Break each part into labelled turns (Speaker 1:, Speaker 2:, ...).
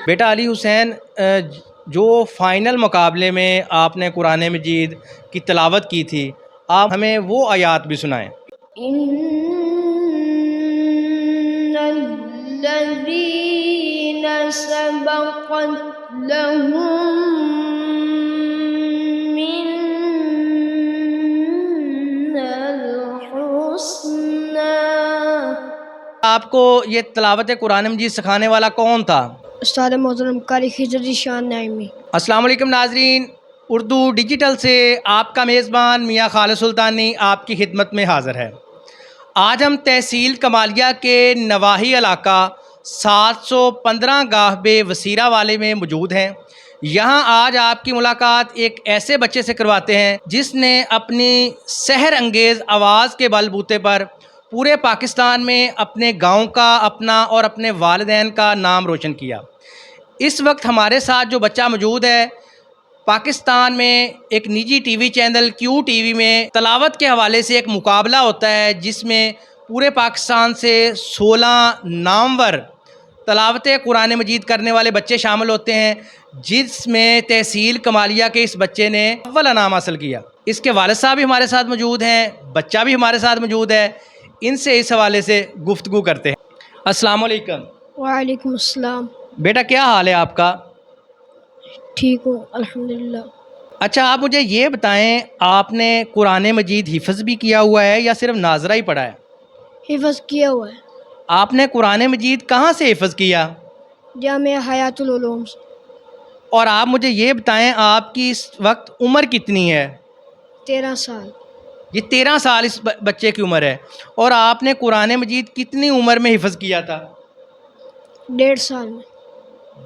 Speaker 1: بیٹا علی حسین، جو فائنل مقابلے میں آپ نے قرآن مجید کی تلاوت کی تھی، آپ ہمیں وہ آیات بھی سنائیں۔
Speaker 2: ان الذین سبقت لهم منا الحسنى۔
Speaker 1: آپ کو یہ تلاوت قرآن مجید سکھانے والا کون تھا؟
Speaker 2: استاد محترم قاری خضر ذیشان نعیمی۔
Speaker 1: السلام علیکم ناظرین، اردو ڈیجیٹل سے آپ کا میزبان میاں خالد سلطانی آپ کی خدمت میں حاضر ہے۔ آج ہم تحصیل کمالیہ کے نواحی علاقہ 715 گاہ بے وسیرہ والے میں موجود ہیں۔ یہاں آج آپ کی ملاقات ایک ایسے بچے سے کرواتے ہیں جس نے اپنی سحر انگیز آواز کے بل بوتے پر پورے پاکستان میں اپنے گاؤں کا، اپنا اور اپنے والدین کا نام روشن کیا۔ اس وقت ہمارے ساتھ جو بچہ موجود ہے، پاکستان میں ایک نجی ٹی وی چینل کیو ٹی وی میں تلاوت کے حوالے سے ایک مقابلہ ہوتا ہے جس میں پورے پاکستان سے 16 نامور تلاوت قرآن مجید کرنے والے بچے شامل ہوتے ہیں، جس میں تحصیل کمالیہ کے اس بچے نے اول انعام حاصل کیا۔ اس کے والد صاحب بھی ہمارے ساتھ موجود ہیں، بچہ بھی ہمارے ساتھ موجود ہے، ان سے اس حوالے سے گفتگو کرتے ہیں۔ السلام علیکم
Speaker 2: وعلیکم السلام۔
Speaker 1: بیٹا، کیا حال ہے آپ کا؟
Speaker 2: ٹھیک ہوں الحمدللہ۔
Speaker 1: اچھا، آپ مجھے یہ بتائیں، آپ نے قرآن مجید حفظ بھی کیا ہوا ہے یا صرف ناظرہ ہی پڑھا ہے؟
Speaker 2: حفظ کیا ہوا ہے
Speaker 1: آپ نے قرآن مجید کہاں سے حفظ کیا؟
Speaker 2: جامعہ حیات العلوم سے۔
Speaker 1: اور آپ مجھے یہ بتائیں، آپ کی اس وقت عمر کتنی ہے؟
Speaker 2: 13 سال۔
Speaker 1: یہ 13 سال اس بچے کی عمر ہے، اور آپ نے قرآن مجید کتنی عمر میں حفظ کیا تھا؟
Speaker 2: 1.5 سال میں۔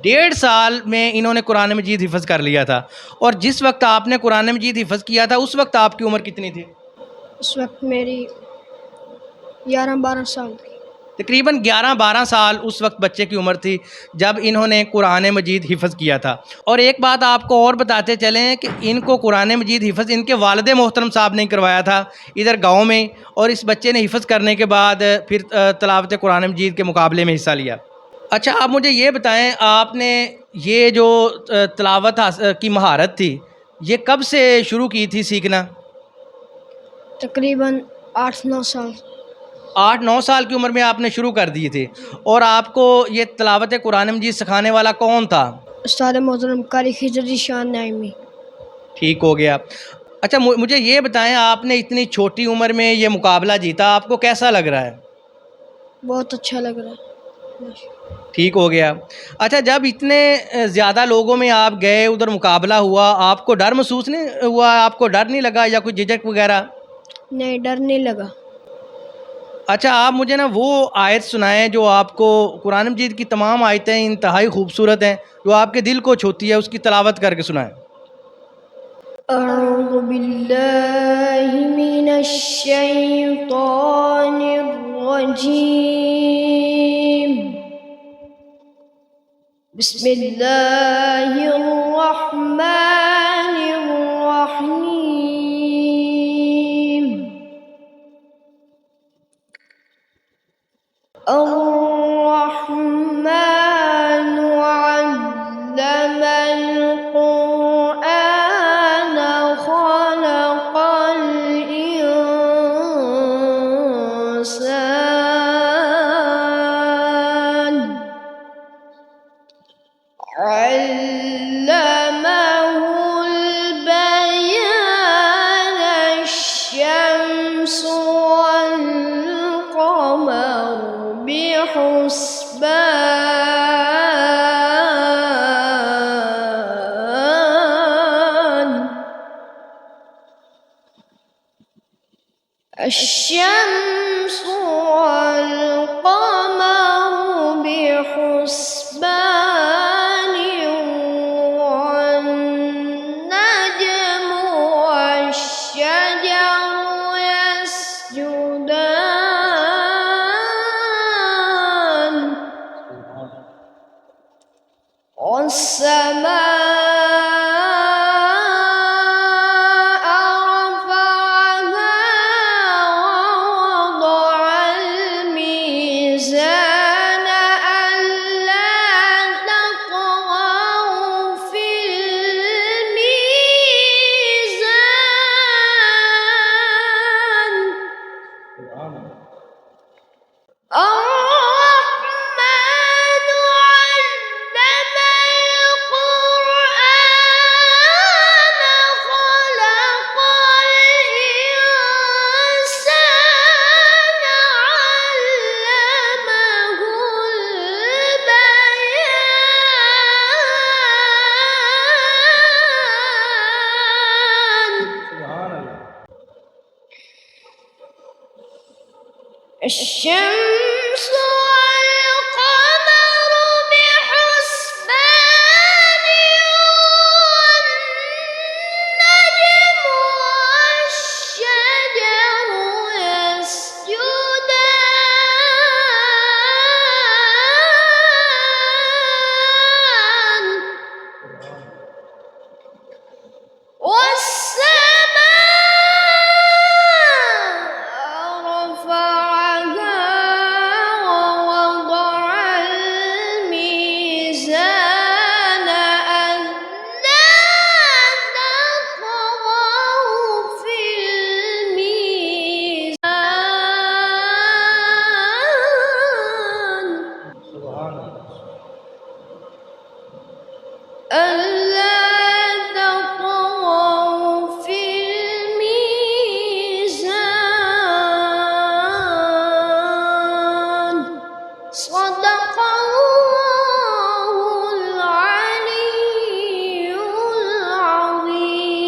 Speaker 1: 1.5 سال میں انہوں نے قرآن مجید حفظ کر لیا تھا۔ اور جس وقت آپ نے قرآن مجید حفظ کیا تھا اس وقت آپ کی عمر کتنی تھی؟
Speaker 2: اس وقت میری 11-12 سال تھی۔
Speaker 1: تقریباً 11-12 سال اس وقت بچے کی عمر تھی جب انہوں نے قرآن مجید حفظ کیا تھا۔ اور ایک بات آپ کو اور بتاتے چلیں کہ ان کو قرآن مجید حفظ ان کے والد محترم صاحب نے کروایا تھا ادھر گاؤں میں، اور اس بچے نے حفظ کرنے کے بعد پھر تلاوت قرآن مجید کے مقابلے میں حصہ لیا۔ اچھا، آپ مجھے یہ بتائیں، آپ نے یہ جو تلاوت کی مہارت تھی یہ کب سے شروع کی تھی سیکھنا؟
Speaker 2: تقریباً 8-9 سال۔
Speaker 1: 8-9 سال کی عمر میں آپ نے شروع کر دی تھی۔ اور آپ کو یہ تلاوت قرآن مجید سکھانے والا کون تھا؟
Speaker 2: استاد محترم قاری خضر ذیشان نعیمی۔
Speaker 1: ٹھیک ہو گیا۔ اچھا، مجھے یہ بتائیں، آپ نے اتنی چھوٹی عمر میں یہ مقابلہ جیتا، آپ کو کیسا لگ رہا ہے؟
Speaker 2: بہت اچھا لگ رہا ہے۔
Speaker 1: ٹھیک ہو گیا۔ اچھا، جب اتنے زیادہ لوگوں میں آپ گئے، ادھر مقابلہ ہوا، آپ کو ڈر محسوس نہیں ہوا؟ آپ کو ڈر نہیں لگا یا کوئی جھجک وغیرہ؟
Speaker 2: نہیں، ڈر نہیں لگا۔
Speaker 1: اچھا، آپ مجھے نا وہ آیت سنائیں جو آپ کو، قرآن مجید کی تمام آیتیں انتہائی خوبصورت ہیں، جو آپ کے دل کو چھوتی ہے، اس کی تلاوت کر کے سنائیں۔
Speaker 2: اعوذ باللہ من الشیطان الرجیم۔ بسم اللہ الرحمن الرحیم۔ الرحمن علم القرآن خلق الإنسان علمه البيان الشمس والقمر بحسبان الشمس والقمر بحسبان والنجم والشجر يسجدان والسماء رفعها ووضع الميزان ألا الشمس والقمر بحسبان والنجم والشجر يسجدان والسماء رفعها ووضع الميزان ألا تطغوا في الميزان ألا تطغوا في الميزان صدق الله العلي العظيم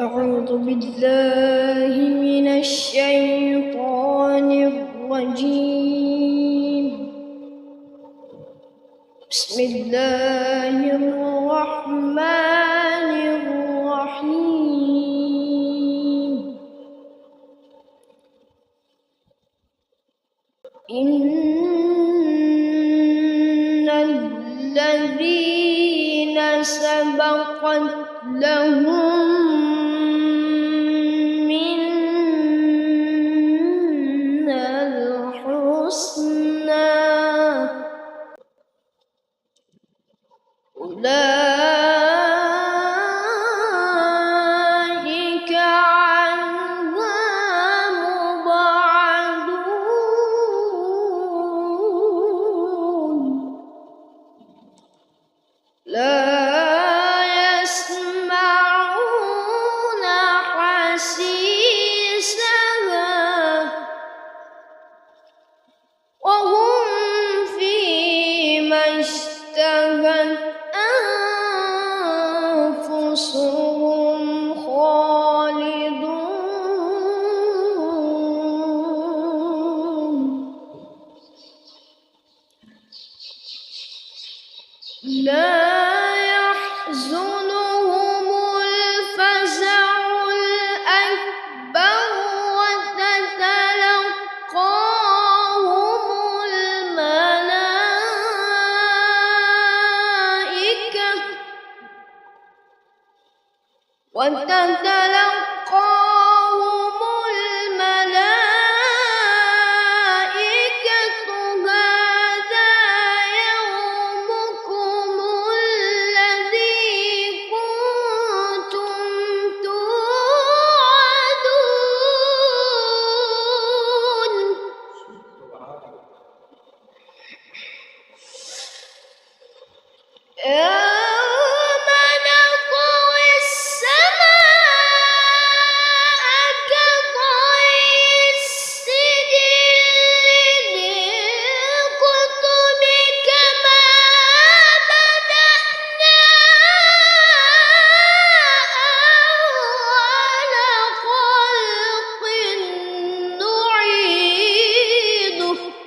Speaker 2: أعوذ بالله من الشيطان الرجيم بسم الله الرحمن الرحيم إن الذين سبقت لهم منا الحسنى أولئك عنها مبعدون لا يسمعون حسيسها وهم فيما اشتهت أنفسهم خالدون لا يحزنهم الفزع الأكبر وتتلقاهم الملائكة هذا يومكم الذي كنتم توعدون يوم نطوي السماء كطي السجل للكتب كما بدأنا أول خلق نعيده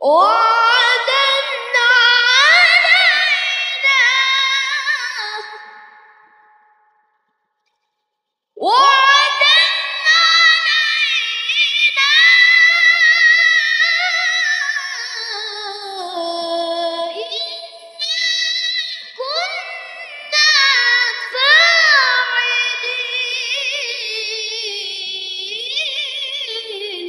Speaker 2: وعدا علينا وعدا علينا إنا كنا فاعلين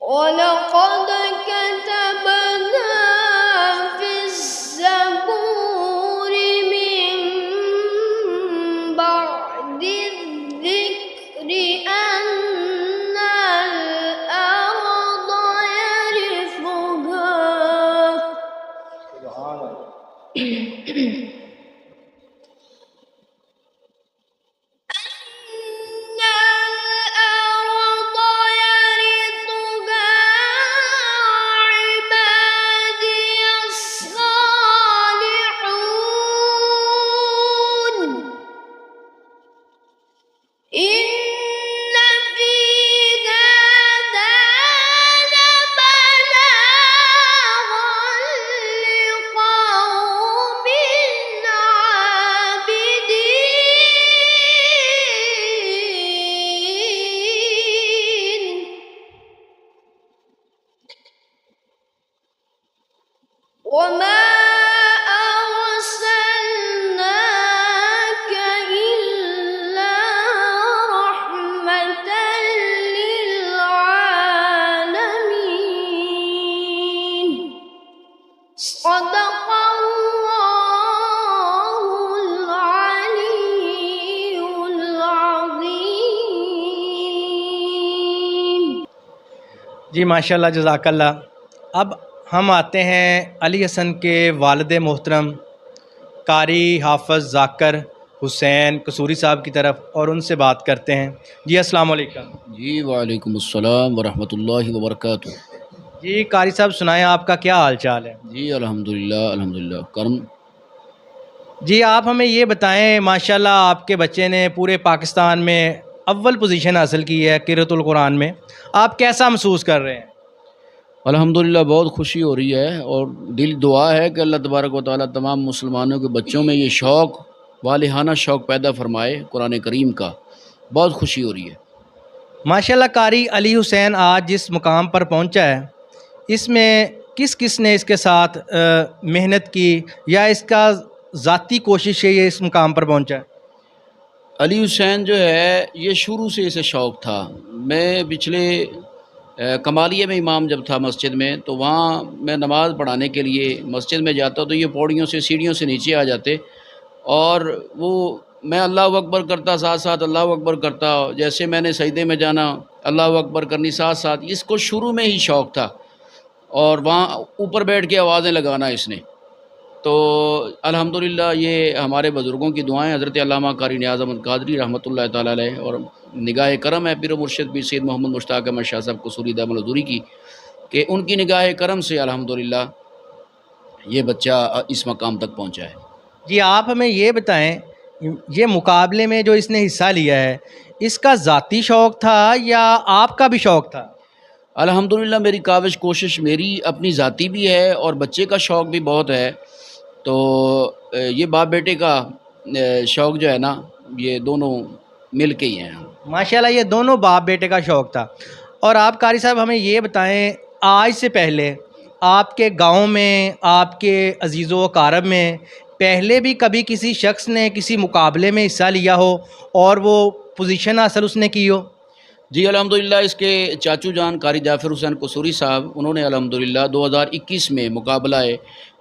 Speaker 2: ولقد كتبنا في الزبور من بعد الذكر الأرض يرثها عبادي الصالحون إن في هذا لبلاغا لقوم عابدين وما أرسلناك إلا رحمة للعالمين صدق الله العلي العظيم.
Speaker 1: جی ماشاءاللہ جزاک اللہ. اب ہم آتے ہیں علی حسن کے والد محترم قاری حافظ ذاکر حسین قصوری صاحب کی طرف اور ان سے بات کرتے ہیں. جی السلام علیکم.
Speaker 3: جی وعلیکم السلام ورحمۃ اللہ وبرکاتہ.
Speaker 1: جی قاری صاحب سنائیں آپ کا کیا حال چال ہے؟
Speaker 3: جی الحمدللہ کرم.
Speaker 1: جی آپ ہمیں یہ بتائیں، ماشاءاللہ آپ کے بچے نے پورے پاکستان میں اول پوزیشن حاصل کی ہے قراءۃ القرآن میں، آپ کیسا محسوس کر رہے ہیں؟
Speaker 3: الحمدللہ بہت خوشی ہو رہی ہے اور دل دعا ہے کہ اللہ تبارک و تعالیٰ تمام مسلمانوں کے بچوں میں یہ شوق والہانہ شوق پیدا فرمائے قرآن کریم کا. بہت خوشی ہو رہی ہے.
Speaker 1: ماشاءاللہ قاری علی حسین آج جس مقام پر پہنچا ہے، اس میں کس کس نے اس کے ساتھ محنت کی یا اس کا ذاتی کوشش ہے یہ اس مقام پر پہنچا ہے؟
Speaker 3: علی حسین جو ہے یہ شروع سے اسے شوق تھا. میں پچھلے کمالیہ میں امام جب تھا مسجد میں، تو وہاں میں نماز پڑھانے کے لیے مسجد میں جاتا تو یہ پوڑیوں سے سیڑھیوں سے نیچے آ جاتے اور وہ میں اللہ اکبر کرتا، ساتھ ساتھ اللہ اکبر کرتا. جیسے میں نے سجدے میں جانا اللہ اکبر کرنی ساتھ ساتھ. اس کو شروع میں ہی شوق تھا اور وہاں اوپر بیٹھ کے آوازیں لگانا اس نے. تو الحمدللہ یہ ہمارے بزرگوں کی دعائیں، حضرت علامہ قاری نیاز احمد قادری رحمۃ اللہ تعالیٰ علیہ اور نگاہ کرم ہے پیر و مرشد پیر سید محمد مشتاق احمد شاہ صاحب قصوری دامن الحضوری کی، کہ ان کی نگاہ کرم سے الحمدللہ یہ بچہ اس مقام تک پہنچا ہے.
Speaker 1: جی آپ ہمیں یہ بتائیں، یہ مقابلے میں جو اس نے حصہ لیا ہے، اس کا ذاتی شوق تھا یا آپ کا بھی شوق تھا؟
Speaker 3: الحمدللہ میری کاوش کوشش میری اپنی ذاتی بھی ہے اور بچے کا شوق بھی بہت ہے. تو یہ باپ بیٹے کا شوق جو ہے نا، یہ دونوں مل کے ہی ہیں.
Speaker 1: ماشاءاللہ یہ دونوں باپ بیٹے کا شوق تھا. اور آپ قاری صاحب ہمیں یہ بتائیں، آج سے پہلے آپ کے گاؤں میں، آپ کے عزیز و اقارب میں پہلے بھی کبھی کسی شخص نے کسی مقابلے میں حصہ لیا ہو اور وہ پوزیشن حاصل اس نے کی ہو؟
Speaker 3: جی الحمدللہ اس کے چاچو جان قاری جعفر حسین قصوری صاحب، انہوں نے الحمدللہ 2021 میں مقابلہ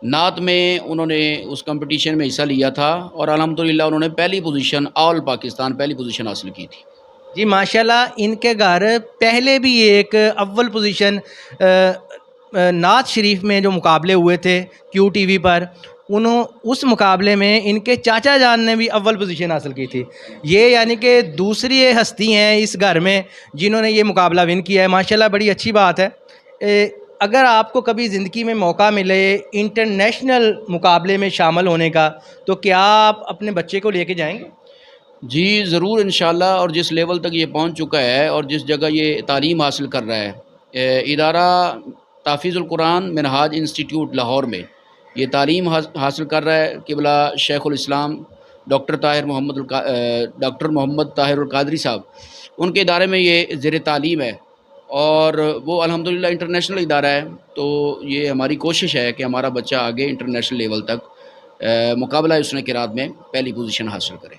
Speaker 3: نعت میں انہوں نے اس کمپٹیشن میں حصہ لیا تھا اور الحمدللہ انہوں نے پہلی پوزیشن آل پاکستان پہلی پوزیشن حاصل کی تھی.
Speaker 1: جی ماشاءاللہ ان کے گھر پہلے بھی ایک اول پوزیشن نعت شریف میں جو مقابلے ہوئے تھے کیو ٹی وی پر، اس مقابلے میں ان کے چاچا جان نے بھی اول پوزیشن حاصل کی تھی. یہ یعنی کہ دوسری ہستی ہیں اس گھر میں جنہوں نے یہ مقابلہ ون کیا ہے. ماشاءاللہ بڑی اچھی بات ہے. اگر آپ کو کبھی زندگی میں موقع ملے انٹرنیشنل مقابلے میں شامل ہونے کا، تو کیا آپ اپنے بچے کو لے کے جائیں گے؟
Speaker 3: جی ضرور انشاءاللہ. اور جس لیول تک یہ پہنچ چکا ہے اور جس جگہ یہ تعلیم حاصل کر رہا ہے، ادارہ تحفیظ القرآن منہاج انسٹیٹیوٹ لاہور میں یہ تعلیم حاصل کر رہا ہے. قبلہ شیخ الاسلام ڈاکٹر محمد طاہر القادری صاحب، ان کے ادارے میں یہ زیر تعلیم ہے اور وہ الحمدللہ انٹرنیشنل ادارہ ہے. تو یہ ہماری کوشش ہے کہ ہمارا بچہ آگے انٹرنیشنل لیول تک مقابلہ حسن قرات میں پہلی پوزیشن حاصل کرے.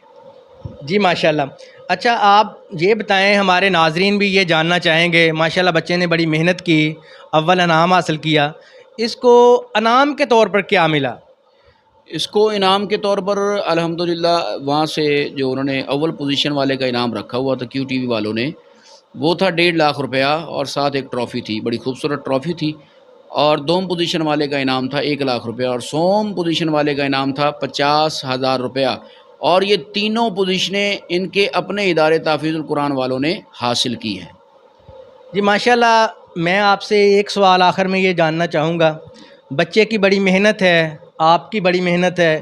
Speaker 1: جی ماشاءاللہ. اچھا آپ یہ بتائیں، ہمارے ناظرین بھی یہ جاننا چاہیں گے، ماشاءاللہ بچے نے بڑی محنت کی، اول انعام حاصل کیا، اس کو انعام کے طور پر کیا ملا؟
Speaker 3: اس کو انعام کے طور پر الحمدللہ وہاں سے جو انہوں نے اول پوزیشن والے کا انعام رکھا ہوا تھا کیو ٹی وی والوں نے، وہ تھا 1.5 لاکھ روپیہ اور ساتھ ایک ٹرافی تھی، بڑی خوبصورت ٹرافی تھی. اور دوم پوزیشن والے کا انعام تھا 1,00,000 روپیہ اور سوم پوزیشن والے کا انعام تھا 50,000 روپیہ. اور یہ تینوں پوزیشنیں ان کے اپنے ادارے تحفیظ القرآن والوں نے حاصل کی ہیں.
Speaker 1: جی ماشاءاللہ. میں آپ سے ایک سوال آخر میں یہ جاننا چاہوں گا، بچے کی بڑی محنت ہے، آپ کی بڑی محنت ہے،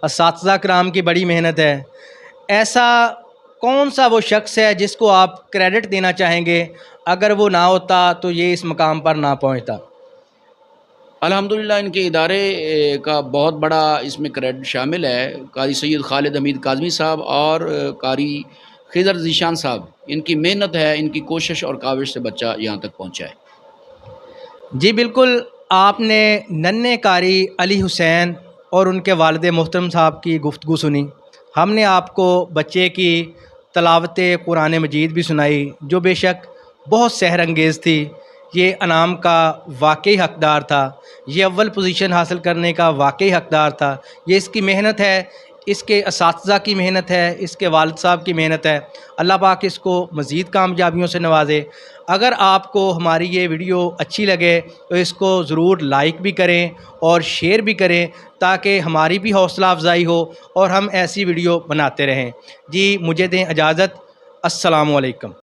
Speaker 1: اساتذہ کرام کی بڑی محنت ہے، ایسا کون سا وہ شخص ہے جس کو آپ کریڈٹ دینا چاہیں گے؟ اگر وہ نہ ہوتا تو یہ اس مقام پر نہ پہنچتا.
Speaker 3: الحمدللہ ان کے ادارے کا بہت بڑا اس میں کریڈٹ شامل ہے. قاری سید خالد حمید کاظمی صاحب اور قاری خضر ذیشان صاحب، ان کی محنت ہے، ان کی کوشش اور کاوش سے بچہ یہاں تک پہنچا ہے.
Speaker 1: جی بالکل. آپ نے ننھے قاری علی حسین اور ان کے والد محترم صاحب کی گفتگو سنی. ہم نے آپ کو بچے کی تلاوت قرآن مجید بھی سنائی جو بے شک بہت سحر انگیز تھی. یہ انعام کا واقعی حقدار تھا، یہ اول پوزیشن حاصل کرنے کا واقعی حقدار تھا. یہ اس کی محنت ہے، اس کے اساتذہ کی محنت ہے، اس کے والد صاحب کی محنت ہے. اللہ پاک اس کو مزید کامیابیوں سے نوازے. اگر آپ کو ہماری یہ ویڈیو اچھی لگے تو اس کو ضرور لائک بھی کریں اور شیئر بھی کریں تاکہ ہماری بھی حوصلہ افزائی ہو اور ہم ایسی ویڈیو بناتے رہیں. جی مجھے دیں اجازت. السلام علیکم.